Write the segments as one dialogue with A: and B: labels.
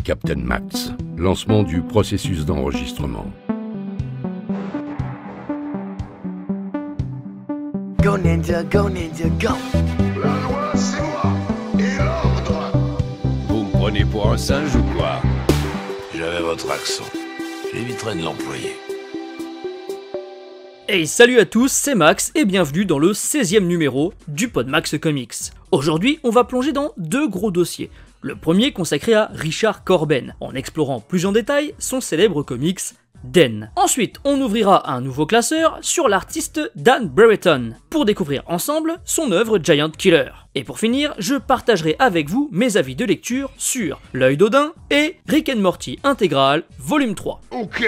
A: Captain Max, lancement du processus d'enregistrement.
B: Go ninja, go ninja, go.
C: La loi, c'est moi. Et l'ordre.
D: Vous me prenez pour un singe ou quoi?
E: J'avais votre accent. J'éviterai de l'employer.
F: Hey, salut à tous, c'est Max et bienvenue dans le 16e numéro du Podmax Comics. Aujourd'hui, on va plonger dans deux gros dossiers. Le premier consacré à Richard Corben, en explorant plus en détail son célèbre comics Den. Ensuite, on ouvrira un nouveau classeur sur l'artiste Dan Brereton, pour découvrir ensemble son œuvre Giant Killer. Et pour finir, je partagerai avec vous mes avis de lecture sur L'œil d'Odin et Rick and Morty intégral, volume 3.
C: Ok.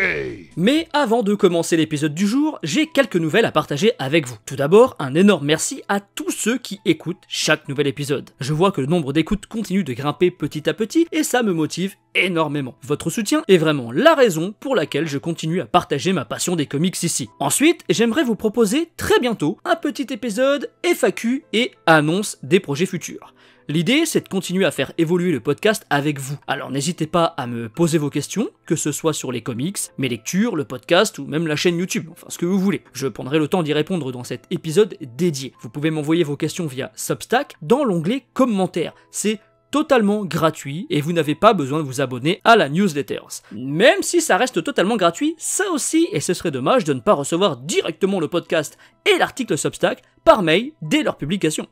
F: Mais avant de commencer l'épisode du jour, j'ai quelques nouvelles à partager avec vous. Tout d'abord, un énorme merci à tous ceux qui écoutent chaque nouvel épisode. Je vois que le nombre d'écoutes continue de grimper petit à petit et ça me motive énormément. Votre soutien est vraiment la raison pour laquelle je continue à partager ma passion des comics ici. Ensuite, j'aimerais vous proposer très bientôt un petit épisode FAQ et annonce des projets futurs. L'idée, c'est de continuer à faire évoluer le podcast avec vous. Alors n'hésitez pas à me poser vos questions, que ce soit sur les comics, mes lectures, le podcast ou même la chaîne YouTube, enfin ce que vous voulez. Je prendrai le temps d'y répondre dans cet épisode dédié. Vous pouvez m'envoyer vos questions via Substack dans l'onglet commentaires. C'est totalement gratuit et vous n'avez pas besoin de vous abonner à la newsletter. Même si ça reste totalement gratuit, ça aussi, et ce serait dommage de ne pas recevoir directement le podcast et l'article Substack par mail dès leur publication.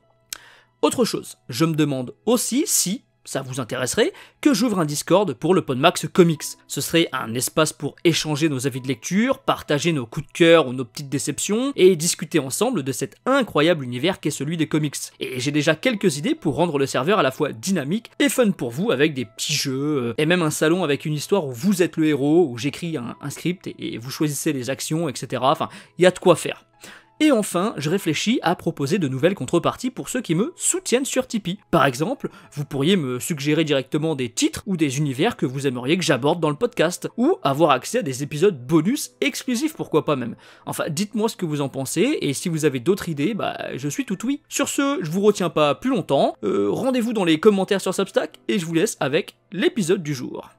F: Autre chose, je me demande aussi si ça vous intéresserait que j'ouvre un Discord pour le Podmax Comics. Ce serait un espace pour échanger nos avis de lecture, partager nos coups de cœur ou nos petites déceptions et discuter ensemble de cet incroyable univers qu'est celui des comics. Et j'ai déjà quelques idées pour rendre le serveur à la fois dynamique et fun pour vous avec des petits jeux et même un salon avec une histoire où vous êtes le héros, où j'écris un script et vous choisissez les actions, etc. Enfin, il y a de quoi faire. Et enfin, je réfléchis à proposer de nouvelles contreparties pour ceux qui me soutiennent sur Tipeee. Par exemple, vous pourriez me suggérer directement des titres ou des univers que vous aimeriez que j'aborde dans le podcast, ou avoir accès à des épisodes bonus exclusifs, pourquoi pas même. Enfin, dites-moi ce que vous en pensez, et si vous avez d'autres idées, je suis tout oui. Sur ce, je vous retiens pas plus longtemps, rendez-vous dans les commentaires sur Substack, et je vous laisse avec l'épisode du jour.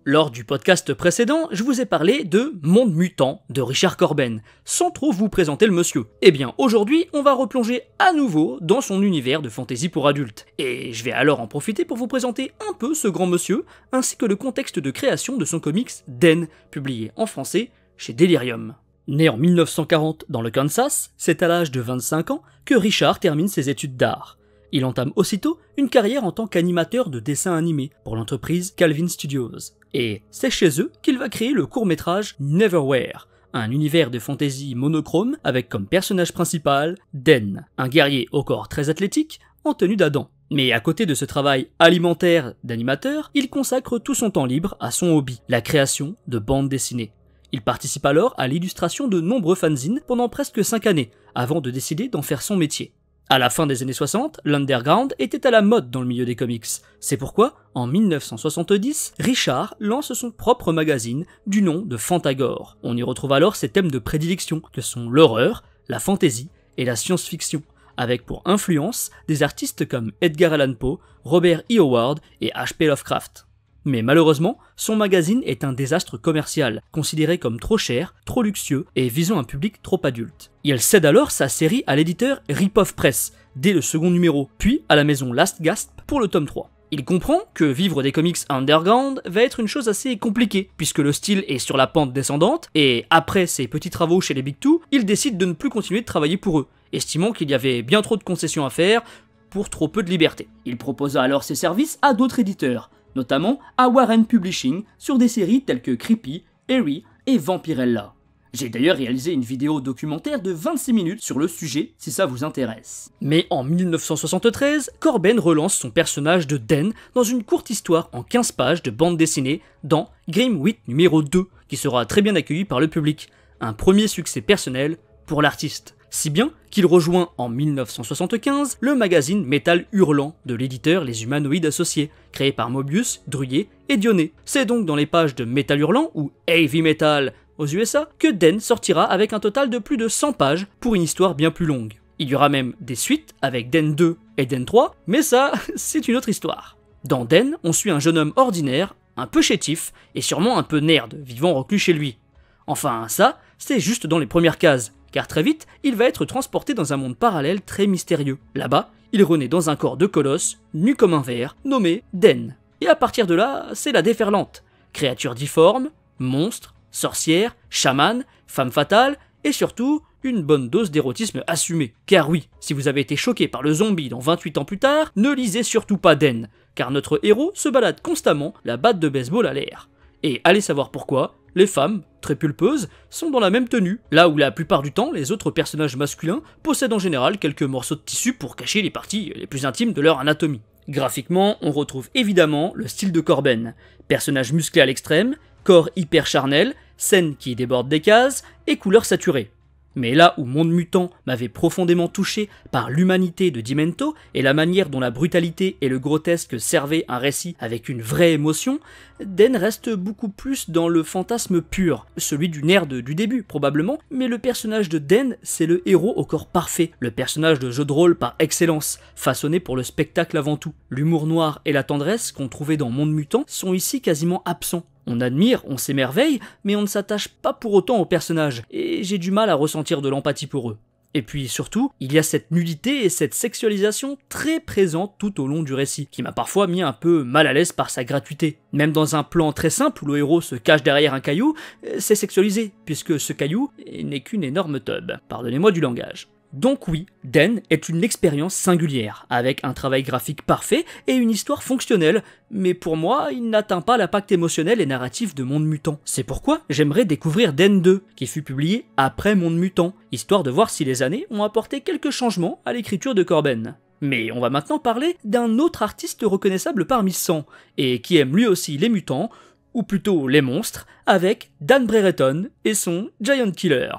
F: Lors du podcast précédent, je vous ai parlé de Monde Mutant de Richard Corben, sans trop vous présenter le monsieur. Eh bien, aujourd'hui, on va replonger à nouveau dans son univers de fantasy pour adultes. Et je vais alors en profiter pour vous présenter un peu ce grand monsieur, ainsi que le contexte de création de son comics Den, publié en français chez Delirium. Né en 1940 dans le Kansas, c'est à l'âge de 25 ans que Richard termine ses études d'art. Il entame aussitôt une carrière en tant qu'animateur de dessins animés pour l'entreprise Calvin Studios. Et c'est chez eux qu'il va créer le court-métrage Neverwhere, un univers de fantasy monochrome avec comme personnage principal Den, un guerrier au corps très athlétique en tenue d'Adam. Mais à côté de ce travail alimentaire d'animateur, il consacre tout son temps libre à son hobby, la création de bandes dessinées. Il participe alors à l'illustration de nombreux fanzines pendant presque 5 années, avant de décider d'en faire son métier. À la fin des années 60, l'underground était à la mode dans le milieu des comics. C'est pourquoi, en 1970, Richard lance son propre magazine du nom de Fantagore. On y retrouve alors ses thèmes de prédilection, que sont l'horreur, la fantasy et la science-fiction, avec pour influence des artistes comme Edgar Allan Poe, Robert E. Howard et H.P. Lovecraft. Mais malheureusement, son magazine est un désastre commercial, considéré comme trop cher, trop luxueux et visant un public trop adulte. Il cède alors sa série à l'éditeur Rip-Off Press, dès le second numéro, puis à la maison Last Gasp pour le tome 3. Il comprend que vivre des comics underground va être une chose assez compliquée, puisque le style est sur la pente descendante, et après ses petits travaux chez les Big Two, il décide de ne plus continuer de travailler pour eux, estimant qu'il y avait bien trop de concessions à faire pour trop peu de liberté. Il proposa alors ses services à d'autres éditeurs, notamment à Warren Publishing sur des séries telles que Creepy, Eerie et Vampirella. J'ai d'ailleurs réalisé une vidéo documentaire de 26 minutes sur le sujet si ça vous intéresse. Mais en 1973, Corben relance son personnage de Den dans une courte histoire en 15 pages de bande dessinée dans Grim Wheat numéro 2, qui sera très bien accueilli par le public. Un premier succès personnel pour l'artiste. Si bien qu'il rejoint en 1975 le magazine Metal Hurlant de l'éditeur Les Humanoïdes Associés, créé par Mobius, Druyer et Dionnet. C'est donc dans les pages de Metal Hurlant, ou Heavy Metal aux USA, que Den sortira avec un total de plus de 100 pages pour une histoire bien plus longue. Il y aura même des suites avec Den 2 et Den 3, mais ça, c'est une autre histoire. Dans Den, on suit un jeune homme ordinaire, un peu chétif, et sûrement un peu nerd, vivant reclus chez lui. Enfin, ça, c'est juste dans les premières cases, car très vite, il va être transporté dans un monde parallèle très mystérieux. Là-bas, il renaît dans un corps de colosse, nu comme un ver, nommé Den. Et à partir de là, c'est la déferlante. Créatures difformes, monstres, sorcières, chamanes, femmes fatales, et surtout, une bonne dose d'érotisme assumé. Car oui, si vous avez été choqué par le zombie dans 28 ans plus tard, ne lisez surtout pas Den, car notre héros se balade constamment la batte de baseball à l'air. Et allez savoir pourquoi, les femmes, très pulpeuses, sont dans la même tenue, là où la plupart du temps, les autres personnages masculins possèdent en général quelques morceaux de tissu pour cacher les parties les plus intimes de leur anatomie. Graphiquement, on retrouve évidemment le style de Corben, personnage musclé à l'extrême, corps hyper charnel, scène qui déborde des cases, et couleurs saturées. Mais là où Monde Mutant m'avait profondément touché par l'humanité de Demento et la manière dont la brutalité et le grotesque servaient un récit avec une vraie émotion, Den reste beaucoup plus dans le fantasme pur, celui du nerd du début probablement, mais le personnage de Den, c'est le héros au corps parfait, le personnage de jeu de rôle par excellence, façonné pour le spectacle avant tout. L'humour noir et la tendresse qu'on trouvait dans Monde Mutant sont ici quasiment absents. On admire, on s'émerveille, mais on ne s'attache pas pour autant aux personnages, et j'ai du mal à ressentir de l'empathie pour eux. Et puis surtout, il y a cette nudité et cette sexualisation très présente tout au long du récit, qui m'a parfois mis un peu mal à l'aise par sa gratuité. Même dans un plan très simple où le héros se cache derrière un caillou, c'est sexualisé, puisque ce caillou n'est qu'une énorme tub. Pardonnez-moi du langage. Donc oui, Den est une expérience singulière, avec un travail graphique parfait et une histoire fonctionnelle, mais pour moi, il n'atteint pas l'impact émotionnel et narratif de Monde Mutant. C'est pourquoi j'aimerais découvrir Den 2, qui fut publié après Monde Mutant, histoire de voir si les années ont apporté quelques changements à l'écriture de Corben. Mais on va maintenant parler d'un autre artiste reconnaissable parmi 100, et qui aime lui aussi les mutants, ou plutôt les monstres, avec Dan Brereton et son Giant Killer.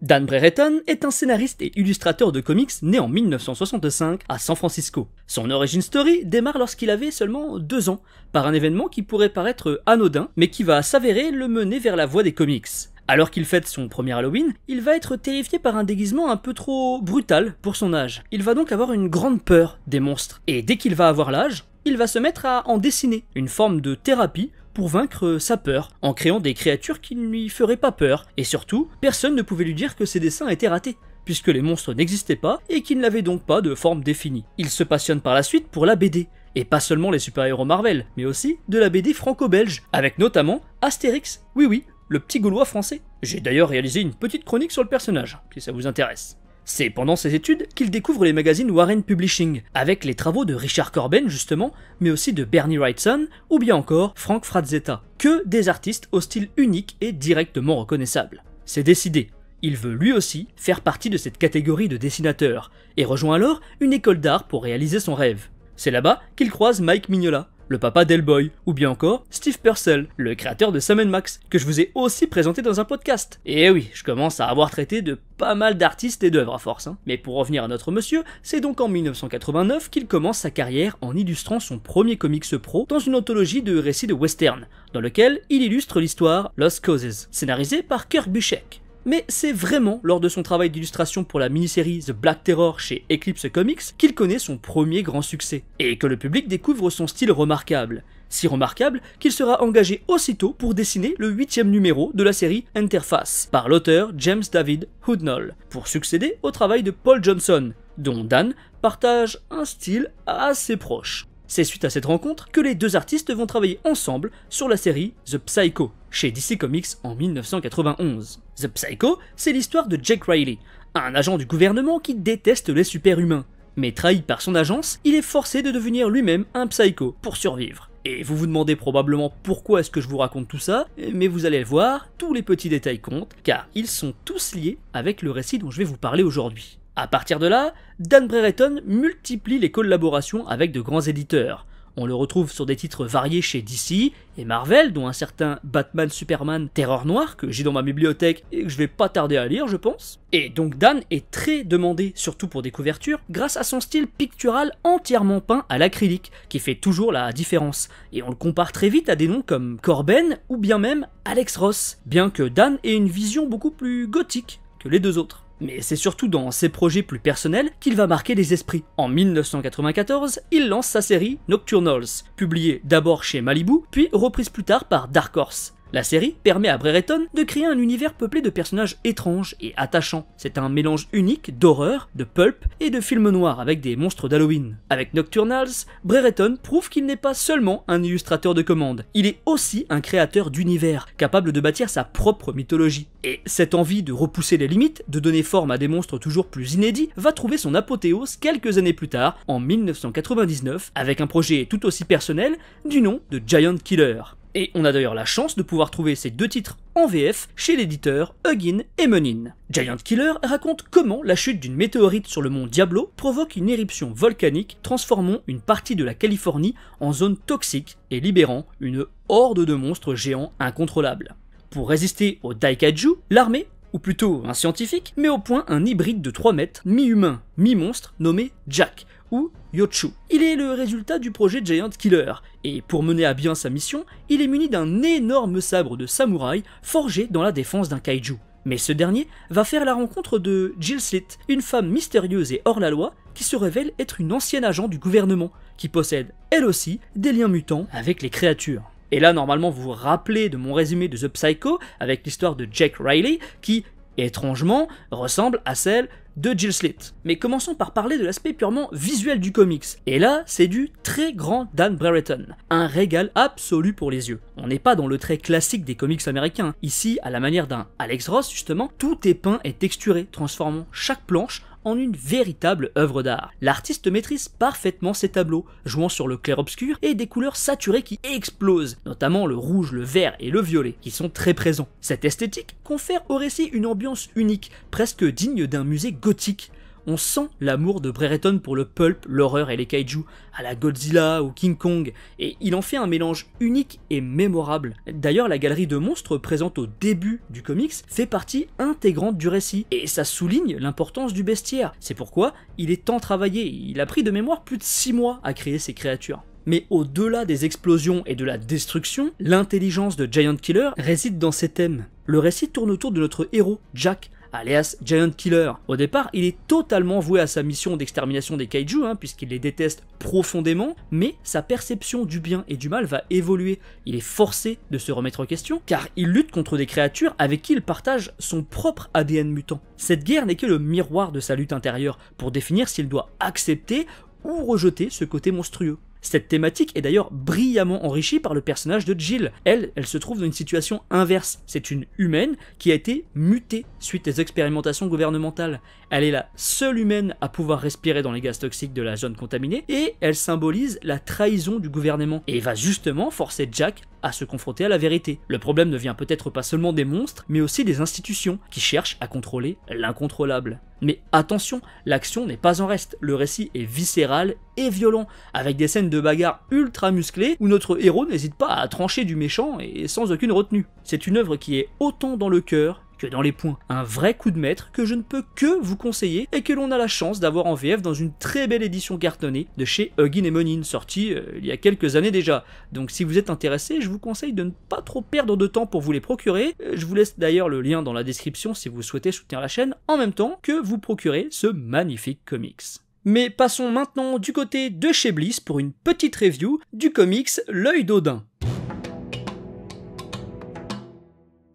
F: Dan Brereton est un scénariste et illustrateur de comics né en 1965 à San Francisco. Son origin story démarre lorsqu'il avait seulement 2 ans, par un événement qui pourrait paraître anodin, mais qui va s'avérer le mener vers la voie des comics. Alors qu'il fête son premier Halloween, il va être terrifié par un déguisement un peu trop brutal pour son âge. Il va donc avoir une grande peur des monstres, et dès qu'il va avoir l'âge, il va se mettre à en dessiner, une forme de thérapie pour vaincre sa peur, en créant des créatures qui ne lui feraient pas peur, et surtout, personne ne pouvait lui dire que ses dessins étaient ratés, puisque les monstres n'existaient pas et qu'ils n'avaient donc pas de forme définie. Il se passionne par la suite pour la BD, et pas seulement les super-héros Marvel, mais aussi de la BD franco-belge, avec notamment Astérix, oui, le petit Gaulois français. J'ai d'ailleurs réalisé une petite chronique sur le personnage, si ça vous intéresse. C'est pendant ses études qu'il découvre les magazines Warren Publishing, avec les travaux de Richard Corben justement, mais aussi de Bernie Wrightson, ou bien encore Frank Frazetta, que des artistes au style unique et directement reconnaissable. C'est décidé, il veut lui aussi faire partie de cette catégorie de dessinateurs, et rejoint alors une école d'art pour réaliser son rêve. C'est là-bas qu'il croise Mike Mignola, le papa d'Hellboy, ou bien encore Steve Purcell, le créateur de Sam & Max, que je vous ai aussi présenté dans un podcast. Et oui, je commence à avoir traité de pas mal d'artistes et d'œuvres à force, hein. Mais pour revenir à notre monsieur, c'est donc en 1989 qu'il commence sa carrière en illustrant son premier comics pro dans une anthologie de récits de western, dans lequel il illustre l'histoire Lost Causes, scénarisée par Kurt Busiek. Mais c'est vraiment lors de son travail d'illustration pour la mini-série The Black Terror chez Eclipse Comics qu'il connaît son premier grand succès, et que le public découvre son style remarquable. Si remarquable qu'il sera engagé aussitôt pour dessiner le 8e numéro de la série Interface, par l'auteur James David Hoodnall, pour succéder au travail de Paul Johnson, dont Dan partage un style assez proche. C'est suite à cette rencontre que les deux artistes vont travailler ensemble sur la série The Psycho, chez DC Comics en 1991. The Psycho, c'est l'histoire de Jake Riley, un agent du gouvernement qui déteste les super-humains. Mais trahi par son agence, il est forcé de devenir lui-même un psycho pour survivre. Et vous vous demandez probablement pourquoi est-ce que je vous raconte tout ça, mais vous allez le voir, tous les petits détails comptent, car ils sont tous liés avec le récit dont je vais vous parler aujourd'hui. À partir de là, Dan Brereton multiplie les collaborations avec de grands éditeurs. On le retrouve sur des titres variés chez DC et Marvel, dont un certain Batman Superman Terreur Noire que j'ai dans ma bibliothèque et que je vais pas tarder à lire, je pense. Et donc Dan est très demandé, surtout pour des couvertures, grâce à son style pictural entièrement peint à l'acrylique, qui fait toujours la différence. Et on le compare très vite à des noms comme Corben ou bien même Alex Ross, bien que Dan ait une vision beaucoup plus gothique que les deux autres. Mais c'est surtout dans ses projets plus personnels qu'il va marquer les esprits. En 1994, il lance sa série Nocturnals, publiée d'abord chez Malibu, puis reprise plus tard par Dark Horse. La série permet à Brereton de créer un univers peuplé de personnages étranges et attachants. C'est un mélange unique d'horreur, de pulp et de film noir avec des monstres d'Halloween. Avec Nocturnals, Brereton prouve qu'il n'est pas seulement un illustrateur de commande, il est aussi un créateur d'univers, capable de bâtir sa propre mythologie. Et cette envie de repousser les limites, de donner forme à des monstres toujours plus inédits, va trouver son apothéose quelques années plus tard, en 1999, avec un projet tout aussi personnel du nom de Giant Killer. Et on a d'ailleurs la chance de pouvoir trouver ces 2 titres en VF chez l'éditeur Huggin et Munin. Giant Killer raconte comment la chute d'une météorite sur le mont Diablo provoque une éruption volcanique transformant une partie de la Californie en zone toxique et libérant une horde de monstres géants incontrôlables. Pour résister au Daikaiju, l'armée, ou plutôt un scientifique, met au point un hybride de 3 mètres, mi-humain, mi-monstre, nommé Jack, ou Yochu. Il est le résultat du projet Giant Killer, et pour mener à bien sa mission, il est muni d'un énorme sabre de samouraï forgé dans la défense d'un kaiju. Mais ce dernier va faire la rencontre de Jill Slit, une femme mystérieuse et hors la loi qui se révèle être une ancienne agent du gouvernement, qui possède elle aussi des liens mutants avec les créatures. Et là, normalement, vous vous rappelez de mon résumé de The Psycho avec l'histoire de Jake Riley qui, étrangement, ressemble à celle de Jill Slit. Mais commençons par parler de l'aspect purement visuel du comics. Et là, c'est du très grand Dan Brereton. Un régal absolu pour les yeux. On n'est pas dans le trait classique des comics américains. Ici, à la manière d'un Alex Ross, justement, tout est peint et texturé, transformant chaque planche en une véritable œuvre d'art. L'artiste maîtrise parfaitement ses tableaux, jouant sur le clair-obscur et des couleurs saturées qui explosent, notamment le rouge, le vert et le violet, qui sont très présents. Cette esthétique confère au récit une ambiance unique, presque digne d'un musée gothique. On sent l'amour de Brereton pour le pulp, l'horreur et les kaiju, à la Godzilla ou King Kong, et il en fait un mélange unique et mémorable. D'ailleurs, la galerie de monstres présente au début du comics fait partie intégrante du récit, et ça souligne l'importance du bestiaire. C'est pourquoi il est tant travaillé, il a pris de mémoire plus de 6 mois à créer ces créatures. Mais au-delà des explosions et de la destruction, l'intelligence de Giant Killer réside dans ses thèmes. Le récit tourne autour de notre héros, Jack, alias Giant Killer. Au départ, il est totalement voué à sa mission d'extermination des kaiju, puisqu'il les déteste profondément, mais sa perception du bien et du mal va évoluer. Il est forcé de se remettre en question, car il lutte contre des créatures avec qui il partage son propre ADN mutant. Cette guerre n'est que le miroir de sa lutte intérieure, pour définir s'il doit accepter ou rejeter ce côté monstrueux. Cette thématique est d'ailleurs brillamment enrichie par le personnage de Jill. Elle se trouve dans une situation inverse. C'est une humaine qui a été mutée suite aux expérimentations gouvernementales. Elle est la seule humaine à pouvoir respirer dans les gaz toxiques de la zone contaminée et elle symbolise la trahison du gouvernement et va justement forcer Jack à se confronter à la vérité. Le problème ne vient peut-être pas seulement des monstres, mais aussi des institutions qui cherchent à contrôler l'incontrôlable. Mais attention, l'action n'est pas en reste, le récit est viscéral et violent, avec des scènes de bagarre ultra musclées où notre héros n'hésite pas à trancher du méchant et sans aucune retenue. C'est une œuvre qui est autant dans le cœur que dans les points. Un vrai coup de maître que je ne peux que vous conseiller et que l'on a la chance d'avoir en VF dans une très belle édition cartonnée de chez Huggin et Munin, sortie il y a quelques années déjà. Donc si vous êtes intéressé, je vous conseille de ne pas trop perdre de temps pour vous les procurer. Je vous laisse d'ailleurs le lien dans la description si vous souhaitez soutenir la chaîne, en même temps que vous procurer ce magnifique comics. Mais passons maintenant du côté de chez Bliss pour une petite review du comics L'œil d'Odin.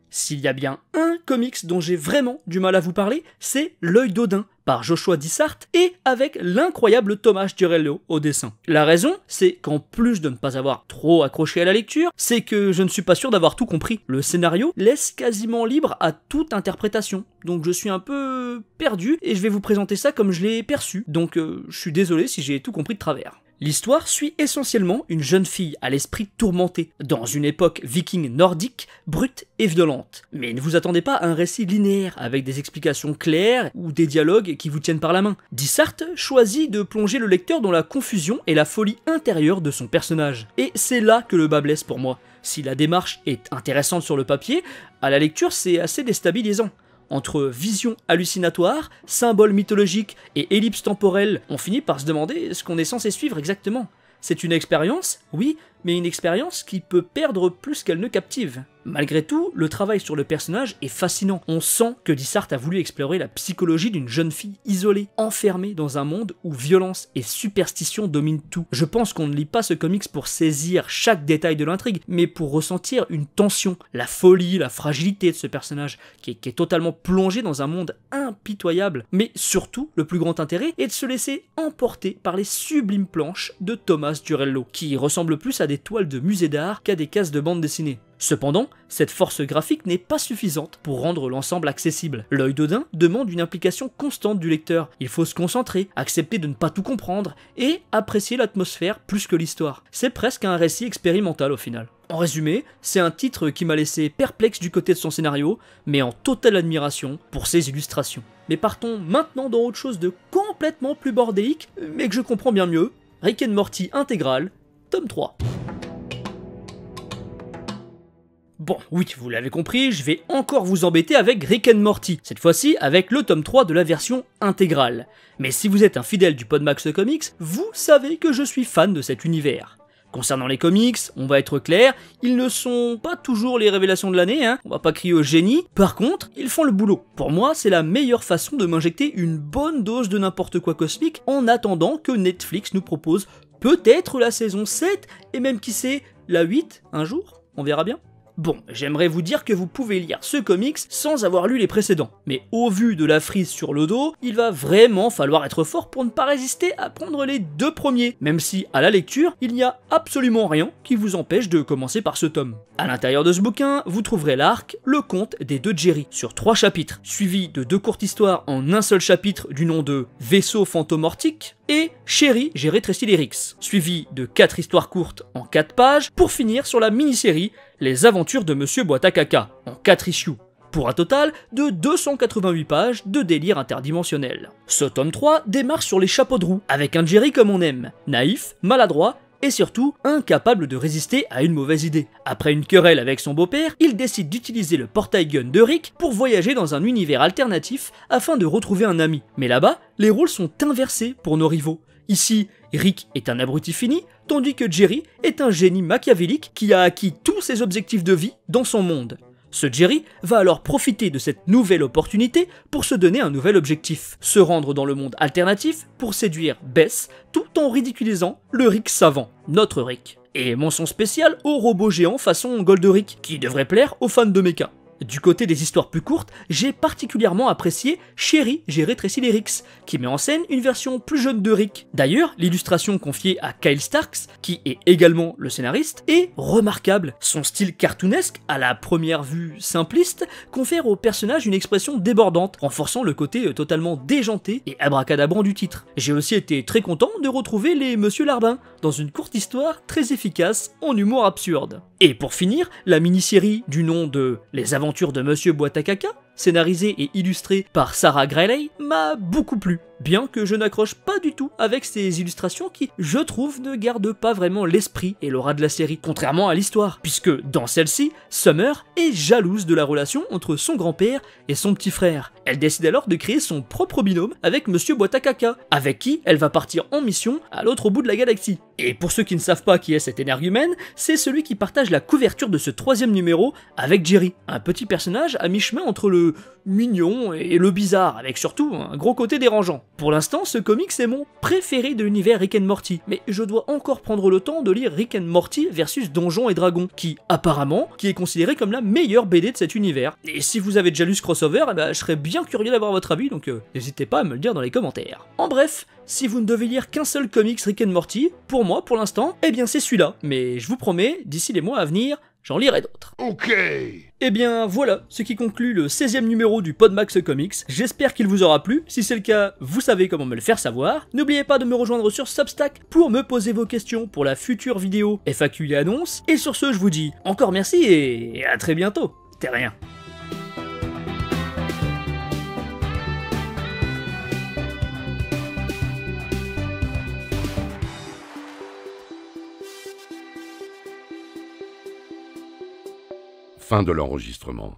F: S'il y a bien un comics dont j'ai vraiment du mal à vous parler, c'est L'œil d'Odin, par Joshua Dysart et avec l'incroyable Thomas Giorello au dessin. La raison, c'est qu'en plus de ne pas avoir trop accroché à la lecture, c'est que je ne suis pas sûr d'avoir tout compris. Le scénario laisse quasiment libre à toute interprétation, donc je suis un peu perdu et je vais vous présenter ça comme je l'ai perçu, donc je suis désolé si j'ai tout compris de travers. L'histoire suit essentiellement une jeune fille à l'esprit tourmenté, dans une époque viking nordique, brute et violente. Mais ne vous attendez pas à un récit linéaire, avec des explications claires ou des dialogues qui vous tiennent par la main. Dysart choisit de plonger le lecteur dans la confusion et la folie intérieure de son personnage. Et c'est là que le bas blesse pour moi. Si la démarche est intéressante sur le papier, à la lecture c'est assez déstabilisant. Entre visions hallucinatoires, symboles mythologiques et ellipses temporelles, on finit par se demander ce qu'on est censé suivre exactement. C'est une expérience, oui, mais une expérience qui peut perdre plus qu'elle ne captive. Malgré tout, le travail sur le personnage est fascinant. On sent que Dysart a voulu explorer la psychologie d'une jeune fille isolée, enfermée dans un monde où violence et superstition dominent tout. Je pense qu'on ne lit pas ce comics pour saisir chaque détail de l'intrigue, mais pour ressentir une tension, la folie, la fragilité de ce personnage, qui est totalement plongé dans un monde impitoyable. Mais surtout, le plus grand intérêt est de se laisser emporter par les sublimes planches de Thomas Durello, qui ressemblent plus à des toiles de musée d'art qu'à des cases de bande dessinée. Cependant, cette force graphique n'est pas suffisante pour rendre l'ensemble accessible. L'œil d'Odin demande une implication constante du lecteur. Il faut se concentrer, accepter de ne pas tout comprendre et apprécier l'atmosphère plus que l'histoire. C'est presque un récit expérimental au final. En résumé, c'est un titre qui m'a laissé perplexe du côté de son scénario, mais en totale admiration pour ses illustrations. Mais partons maintenant dans autre chose de complètement plus bordélique, mais que je comprends bien mieux, Rick and Morty intégral, tome 3. Bon, oui, vous l'avez compris, je vais encore vous embêter avec Rick and Morty, cette fois-ci avec le tome 3 de la version intégrale. Mais si vous êtes un fidèle du Podmax Comics, vous savez que je suis fan de cet univers. Concernant les comics, on va être clair, ils ne sont pas toujours les révélations de l'année, on va pas crier au génie, par contre, ils font le boulot. Pour moi, c'est la meilleure façon de m'injecter une bonne dose de n'importe quoi cosmique en attendant que Netflix nous propose peut-être la saison 7, et même qui sait, la 8, un jour, on verra bien. Bon, j'aimerais vous dire que vous pouvez lire ce comics sans avoir lu les précédents, mais au vu de la frise sur le dos, il va vraiment falloir être fort pour ne pas résister à prendre les deux premiers, même si, à la lecture, il n'y a absolument rien qui vous empêche de commencer par ce tome. À l'intérieur de ce bouquin, vous trouverez l'arc Le Conte des deux Jerry, sur 3 chapitres, suivi de 2 courtes histoires en un seul chapitre du nom de Vaisseau fantomortique, et Chérie, j'ai rétréci les Rix, suivi de 4 histoires courtes en 4 pages, pour finir sur la mini-série Les Aventures de Monsieur Boîte à Caca, en 4 issues, pour un total de 288 pages de délire interdimensionnel. Ce tome 3 démarre sur les chapeaux de roue, avec un Jerry comme on aime, naïf, maladroit, et surtout incapable de résister à une mauvaise idée. Après une querelle avec son beau-père, il décide d'utiliser le portail gun de Rick pour voyager dans un univers alternatif afin de retrouver un ami. Mais là-bas, les rôles sont inversés pour nos rivaux. Ici, Rick est un abruti fini, tandis que Jerry est un génie machiavélique qui a acquis tous ses objectifs de vie dans son monde. Ce Jerry va alors profiter de cette nouvelle opportunité pour se donner un nouvel objectif, se rendre dans le monde alternatif pour séduire Bess tout en ridiculisant le Rick savant, notre Rick. Et mention spéciale au robot géant façon Golderick, qui devrait plaire aux fans de mecha. Du côté des histoires plus courtes, j'ai particulièrement apprécié Chérie, j'ai rétréci les Rix, qui met en scène une version plus jeune de Rick. D'ailleurs, l'illustration confiée à Kyle Starks, qui est également le scénariste, est remarquable. Son style cartoonesque, à la première vue simpliste, confère au personnage une expression débordante, renforçant le côté totalement déjanté et abracadabrant du titre. J'ai aussi été très content de retrouver les Monsieur Larbin, dans une courte histoire très efficace en humour absurde. Et pour finir, la mini-série du nom de Les Aventures de Monsieur Boîte à Caca, scénarisée et illustrée par Sarah Greeley, m'a beaucoup plu. Bien que je n'accroche pas du tout avec ces illustrations qui, je trouve, ne gardent pas vraiment l'esprit et l'aura de la série, contrairement à l'histoire, puisque dans celle-ci, Summer est jalouse de la relation entre son grand-père et son petit frère. Elle décide alors de créer son propre binôme avec Monsieur Boîte à Caca, avec qui elle va partir en mission à l'autre bout de la galaxie. Et pour ceux qui ne savent pas qui est cet énergumène, c'est celui qui partage la couverture de ce 3e numéro avec Jerry, un petit personnage à mi-chemin entre le mignon et le bizarre, avec surtout un gros côté dérangeant. Pour l'instant, ce comics est mon préféré de l'univers Rick and Morty, mais je dois encore prendre le temps de lire Rick and Morty versus Donjons et Dragons, qui est considéré comme la meilleure BD de cet univers. Et si vous avez déjà lu ce crossover, je serais bien curieux d'avoir votre avis, donc n'hésitez pas à me le dire dans les commentaires. En bref, si vous ne devez lire qu'un seul comics Rick and Morty, pour moi, pour l'instant, eh bien c'est celui-là. Mais je vous promets, d'ici les mois à venir, j'en lirai d'autres.
C: Ok.
F: Et bien voilà, ce qui conclut le 16e numéro du Podmax Comics. J'espère qu'il vous aura plu. Si c'est le cas, vous savez comment me le faire savoir. N'oubliez pas de me rejoindre sur Substack pour me poser vos questions pour la future vidéo FAQ et annonces. Et sur ce, je vous dis encore merci et à très bientôt. C'était rien.
A: Fin de l'enregistrement.